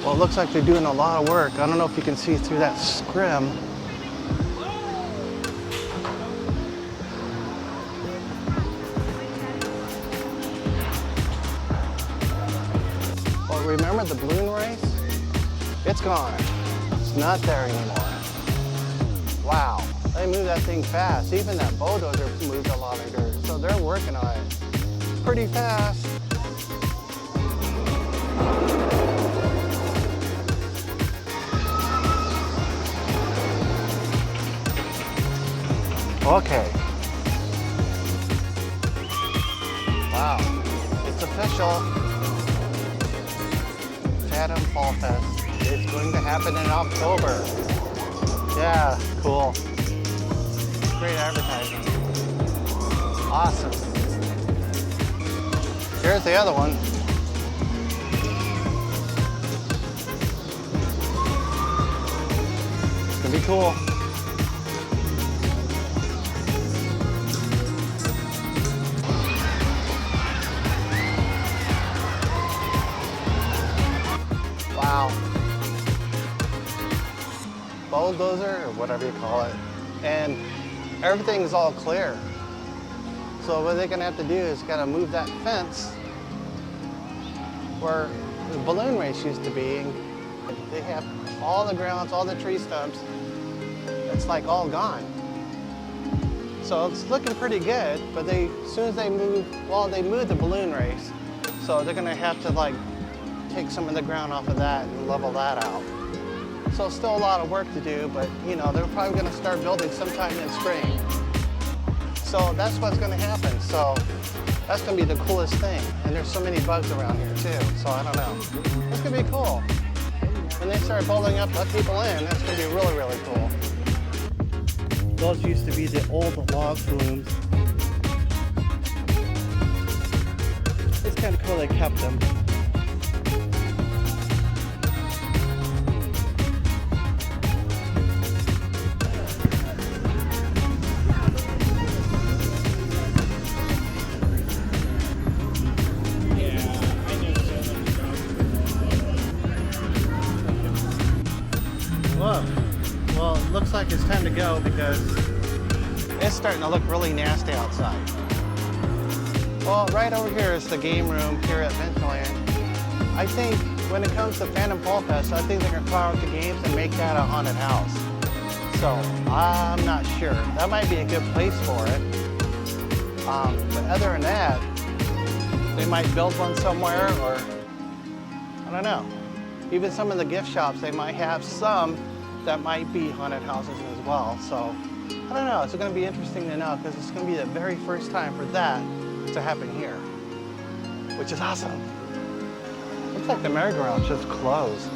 Well, it looks like they're doing a lot of work. I don't know if you can see through that scrim. Well, remember the balloon race? It's gone. It's not there anymore. Wow, they moved that thing fast. Even that bulldozer moved a lot of dirt, so they're working on it pretty fast. Okay. Wow, it's official. Phantom Fall Fest. It's going to happen in October. Yeah, cool. Great advertising. Awesome. Here's the other one. It's gonna be cool. Wow. Bulldozer, or whatever you call it. And everything's all clear. So what they're gonna have to do is gotta move that fence where the balloon race used to be. They have all the grounds, all the tree stumps. It's like all gone. So it's looking pretty good, but as soon as they move, well, they moved the balloon race. So they're gonna have to like take some of the ground off of that and level that out. So still a lot of work to do, but you know, they're probably gonna start building sometime in spring. So that's what's gonna happen. So that's gonna be the coolest thing. And there's so many bugs around here too, so I don't know. It's gonna be cool. When they start building up, let people in, that's gonna be really, really cool. Those used to be the old log flumes. It's kind of cool they kept them. Well, it looks like it's time to go because it's starting to look really nasty outside. Well, right over here is the game room here at Adventureland. I think when it comes to Phantom Fall Fest, I think they're going to fire out the games and make that a haunted house. So I'm not sure. That might be a good place for it. But other than that, they might build one somewhere, or I don't know. Even some of the gift shops, they might have some that might be haunted houses as well. So I don't know, it's gonna be interesting to know because it's gonna be the very first time for that to happen here, which is awesome. Looks like the merry-go-round just closed.